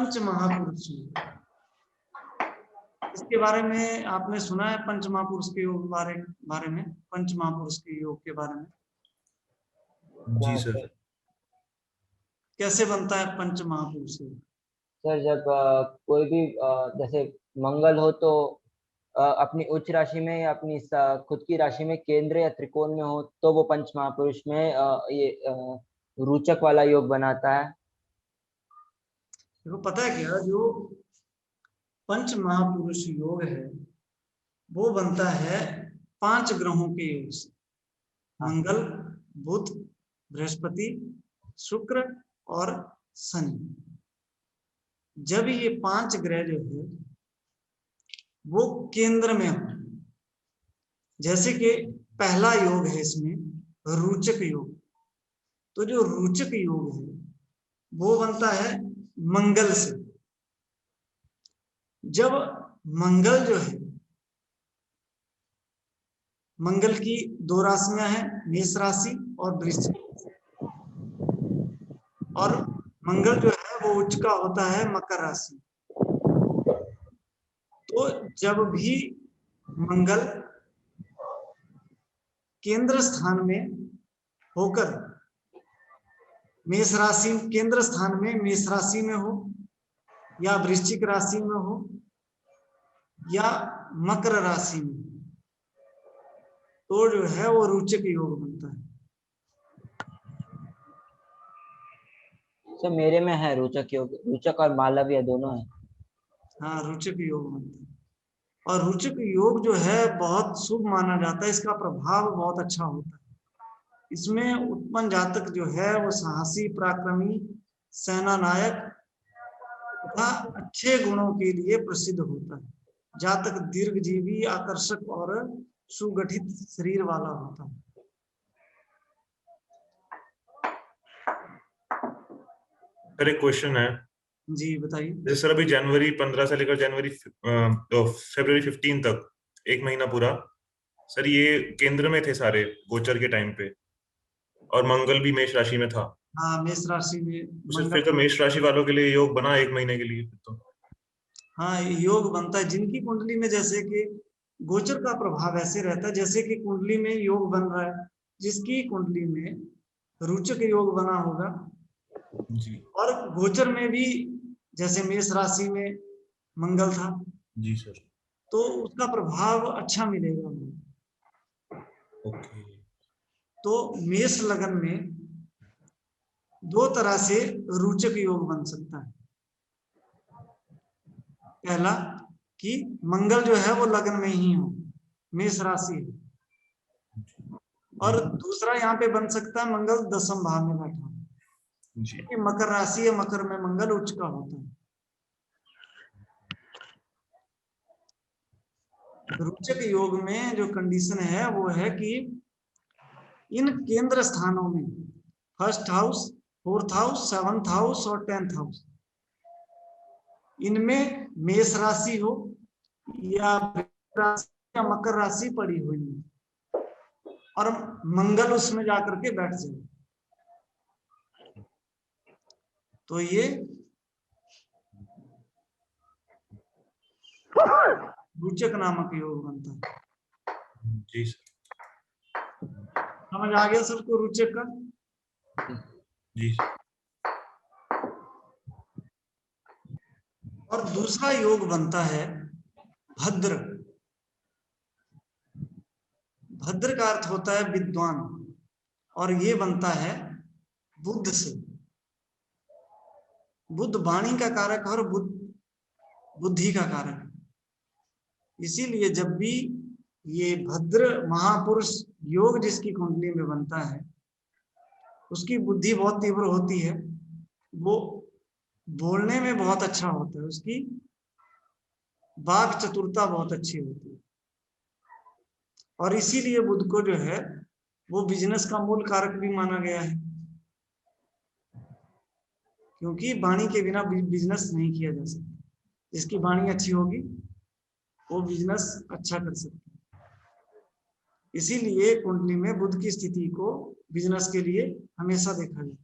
पंच महापुरुष योग, इसके बारे में आपने सुना है? पंच महापुरुष के योग बारे में, पंच महापुरुष के योग के बारे में? जी सर। कैसे बनता है पंच महापुरुष योग? सर जब कोई भी जैसे मंगल हो तो अपनी उच्च राशि में या अपनी खुद की राशि में केंद्र या त्रिकोण में हो तो वो पंच महापुरुष में ये रोचक वाला योग बनाता है। देखो पता है क्या, जो पंच महापुरुष योग है वो बनता है 5 ग्रहों के योग से। मंगल, बुध, बृहस्पति, शुक्र और शनि। जब ये 5 ग्रह जो है वो केंद्र में हो, जैसे कि पहला योग है इसमें रोचक योग, तो जो रोचक योग है वो बनता है मंगल से। जब मंगल जो है, मंगल की 2 राशियां हैं, मेष राशि और वृश्चिक, और मंगल जो है वो उच्च का होता है मकर राशि। तो जब भी मंगल केंद्र स्थान में होकर मेष राशि, केंद्र स्थान में मेष राशि में हो या वृश्चिक राशि में हो या मकर राशि में, तो जो है वो रोचक योग बनता है। सर मेरे में है रोचक योग, रोचक और मालव्य दोनों है। हाँ, रोचक योग बनता है। और रोचक योग जो है बहुत शुभ माना जाता है, इसका प्रभाव बहुत अच्छा होता है। इसमें उत्पन्न जातक जो है वो साहसी, पराक्रमी, सेना नायक तथा अच्छे गुणों के लिए प्रसिद्ध होता है। जातक दीर्घजीवी, आकर्षक और सुगठित शरीर वाला होता है। सर एक क्वेश्चन है। जी बताइए। जैसे सर अभी जनवरी 15 से लेकर फरवरी 15 तक 1 महीना पूरा सर ये केंद्र में थे सारे गोचर के टाइम पे, और मंगल भी मेष राशि में था। हाँ, मेष राशि में फिर तो मेष राशि वालों के लिए योग बना 1 महीने के लिए फिर तो। हाँ, योग बनता है जिनकी कुंडली में, जैसे कि गोचर का प्रभाव ऐसे रहता है जैसे कि कुंडली में योग बन रहा है, जिसकी कुंडली में रोचक योग बना होगा जी। और गोचर में भी जैसे मेष राशि में मंगल था जी सर, तो उसका प्रभाव अच्छा मिलेगा। ओके। तो मेष लग्न में 2 तरह से रोचक योग बन सकता है। पहला कि मंगल जो है वो लग्न में ही हो, मेष राशि है, और दूसरा यहाँ पे बन सकता है मंगल 10वें भाव में बैठा हो, क्योंकि मकर राशि है, मकर में मंगल उच्च का होता है। रोचक योग में जो कंडीशन है वो है कि इन केंद्र स्थानों में 1st house, 4th house, 7th house और 10th हाउस, इनमें मेष राशि हो या मकर राशि पड़ी हुई है और मंगल उसमें जाकर के बैठ जाए, तो ये रोचक नामक योग बनता है। जी सर, समझ आ गया सबको रोचक का? जी। और दूसरा योग बनता है भद्र। भद्र का अर्थ होता है विद्वान, और ये बनता है बुध से। बुध वाणी का कारक है और बुध बुद्धि का कारक है। इसीलिए जब भी ये भद्र महापुरुष योग जिसकी कुंडली में बनता है उसकी बुद्धि बहुत तीव्र होती है, वो बोलने में बहुत अच्छा होता है, उसकी वाक चतुरता बहुत अच्छी होती है, और इसीलिए बुध को जो है वो बिजनेस का मूल कारक भी माना गया है, क्योंकि वाणी के बिना बिजनेस नहीं किया जा सकता। जिसकी वाणी अच्छी होगी वो बिजनेस अच्छा कर सकता है। इसीलिए कुंडली में बुध की स्थिति को बिजनेस के लिए हमेशा देखा जाता है।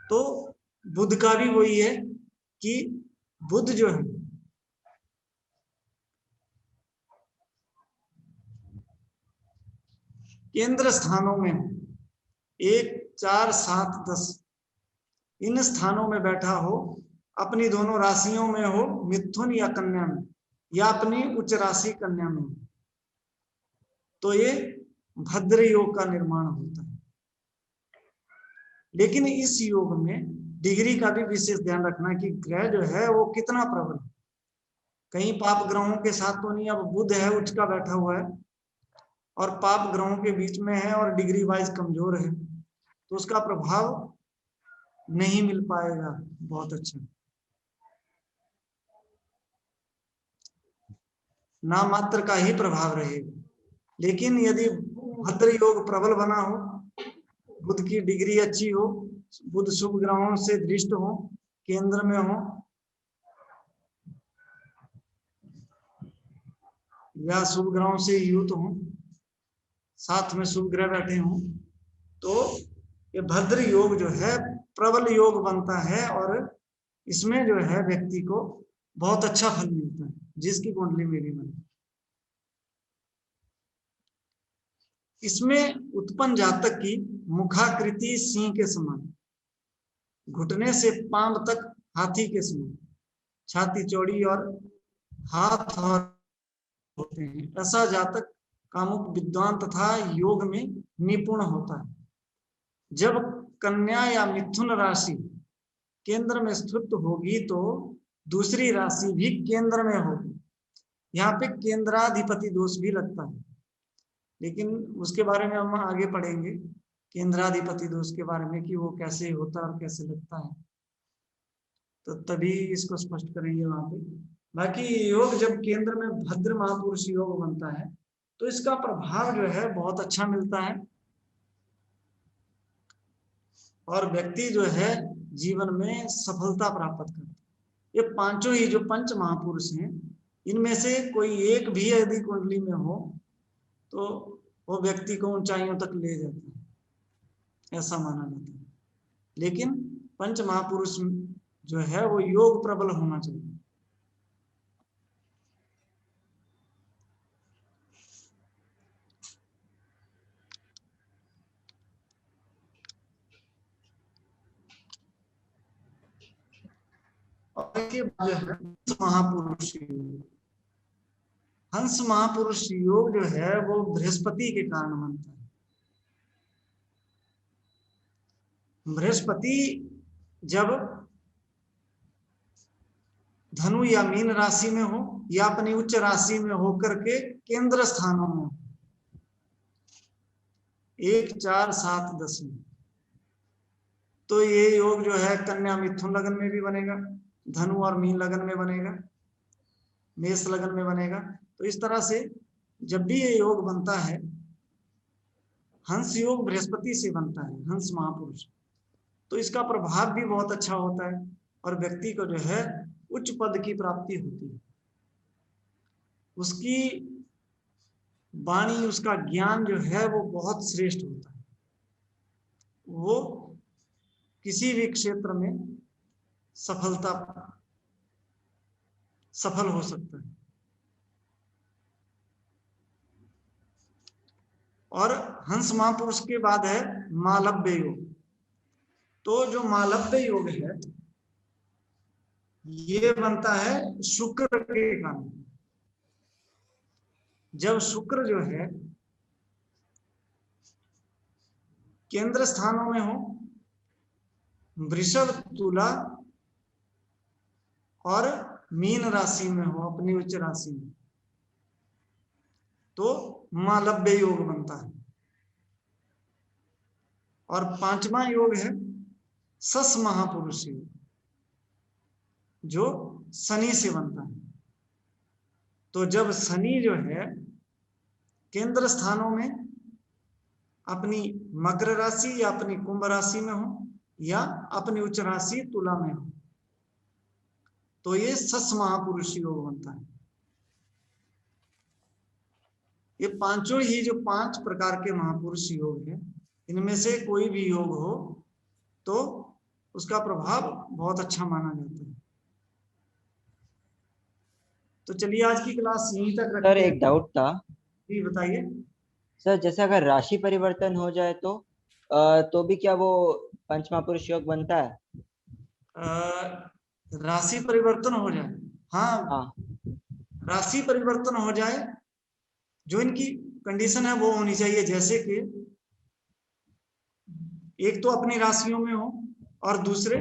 तो बुध का भी वही है कि बुध जो है केंद्र स्थानों में 1, 4, 7, 10 इन स्थानों में बैठा हो, अपनी दोनों राशियों में हो, मिथुन या कन्या में, या अपनी उच्च राशि कन्या में, तो ये भद्र योग का निर्माण होता है। लेकिन इस योग में डिग्री का भी विशेष ध्यान रखना कि ग्रह जो है वो कितना प्रबल है। कहीं पाप ग्रहों के साथ तो नहीं, अब बुध है उच्च का बैठा हुआ है और पाप ग्रहों के बीच में है और डिग्री वाइज कमजोर है, तो उसका प्रभाव नहीं मिल पाएगा बहुत अच्छा, नाम मात्र का ही प्रभाव रहेगा। लेकिन यदि भद्र योग प्रबल बना हो, बुध की डिग्री अच्छी हो, बुध शुभ ग्रहों से दृष्ट हो, केंद्र में हो या शुभ ग्रहों से युक्त हो, साथ में शुभ ग्रह बैठे हों, तो ये भद्र योग जो है प्रबल योग बनता है और इसमें जो है व्यक्ति को बहुत अच्छा फल मिलता है, जिसकी कुंडली मेरी बनी। इसमें उत्पन्न जातक की मुखाकृति सिंह के समान, घुटने से पांव तक हाथी के समान, छाती चौड़ी और हाथ और होते हैं। ऐसा जातक कामुक विद्वान तथा योग में निपुण होता है। जब कन्या या मिथुन राशि केंद्र में स्थित होगी तो दूसरी राशि भी केंद्र में होगी। यहाँ पे केंद्राधिपति दोष भी लगता है, लेकिन उसके बारे में हम आगे पढ़ेंगे, केंद्राधिपति दोष के बारे में कि वो कैसे होता है और कैसे लगता है, तो तभी इसको स्पष्ट करेंगे वहां पे। बाकी योग जब केंद्र में भद्र महापुरुष योग बनता है तो इसका प्रभाव जो है बहुत अच्छा मिलता है और व्यक्ति जो है जीवन में सफलता प्राप्त करता है। ये पांचों ही जो पंच महापुरुष हैं, इनमें से कोई एक भी यदि कुंडली में हो तो वो व्यक्ति को ऊंचाइयों तक ले जाता है, ऐसा माना जाता है। लेकिन पंच महापुरुष जो है वो योग प्रबल होना चाहिए। और इसके बाद जो है महापुरुष योग, हंस महापुरुष योग जो है वो बृहस्पति के कारण बनता है। बृहस्पति जब धनु या मीन राशि में हो या अपनी उच्च राशि में होकर के केंद्र स्थानों में 1, 4, 7, 10 में, तो ये योग जो है कन्या मिथुन लगन में भी बनेगा, धनु और मीन लगन में बनेगा, मेष लगन में बनेगा। तो इस तरह से जब भी ये योग बनता है, हंस योग बृहस्पति से बनता है, हंस महापुरुष, तो इसका प्रभाव भी बहुत अच्छा होता है और व्यक्ति को जो है उच्च पद की प्राप्ति होती है। उसकी वाणी, उसका ज्ञान जो है वो बहुत श्रेष्ठ होता है। वो किसी भी क्षेत्र में सफल हो सकता है। और हंस महापुरुष के बाद है मालव्य योग। तो जो मालव्य योग है ये बनता है शुक्र के कारण। जब शुक्र जो है केंद्र स्थानों में हो, वृषभ, तुला और मीन राशि में हो, अपनी उच्च राशि में, तो मालव्य योग बनता है। और पांचवा योग है सस महापुरुष योग, जो शनि से बनता है। तो जब शनि जो है केंद्र स्थानों में अपनी मकर राशि या अपनी कुंभ राशि में हो या अपनी उच्च राशि तुला में हो, तो ये सस महापुरुष योग बनता है। ये पांचों ही जो 5 प्रकार के महापुरुष योग है, इनमें से कोई भी योग हो तो उसका प्रभाव बहुत अच्छा माना जाता है। तो चलिए आज की क्लास यहीं तक सर रखते हैं। एक डाउट था जी बताइए। सर, जैसे अगर राशि परिवर्तन हो जाए तो भी क्या वो पंच महापुरुष योग बनता है? राशि परिवर्तन हो जाए, हाँ हाँ राशि परिवर्तन हो जाए, जो इनकी कंडीशन है वो होनी चाहिए, जैसे कि एक तो अपनी राशियों में हो और दूसरे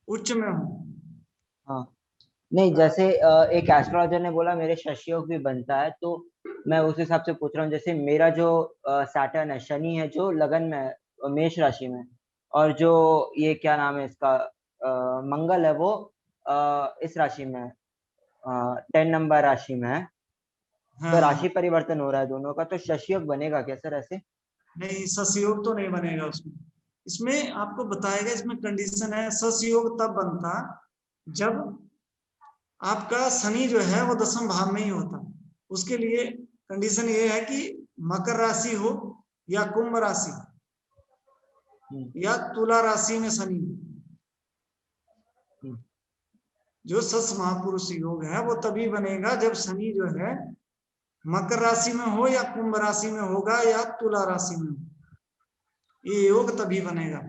उच्च में हो। हाँ। नहीं, जैसे एक एस्ट्रोलॉजर ने बोला मेरे शशि योग भी बनता है, तो मैं उस हिसाब से पूछ रहा हूँ। जैसे मेरा जो सैटर्न है, शनि है जो लगन में है, मेष राशि में, और जो ये क्या नाम है इसका, मंगल है, वो इस राशि में, 10 नंबर राशि में है। तो हाँ राशि परिवर्तन हो रहा है दोनों का, तो शशि योग बनेगा क्या सर ऐसे? नहीं, ससयोग तो नहीं बनेगा उसमें। इसमें आपको बताएगा, इसमें कंडीशन है, ससयोग तब बनता जब आपका शनि जो है वो 10वें भाव में ही होता। उसके लिए कंडीशन ये है कि मकर राशि हो या कुंभ राशि या तुला राशि में शनि। जो सस महापुरुष योग है वो तभी बनेगा जब शनि जो है मकर राशि में हो या कुंभ राशि में होगा या तुला राशि में हो, ये योग तभी बनेगा।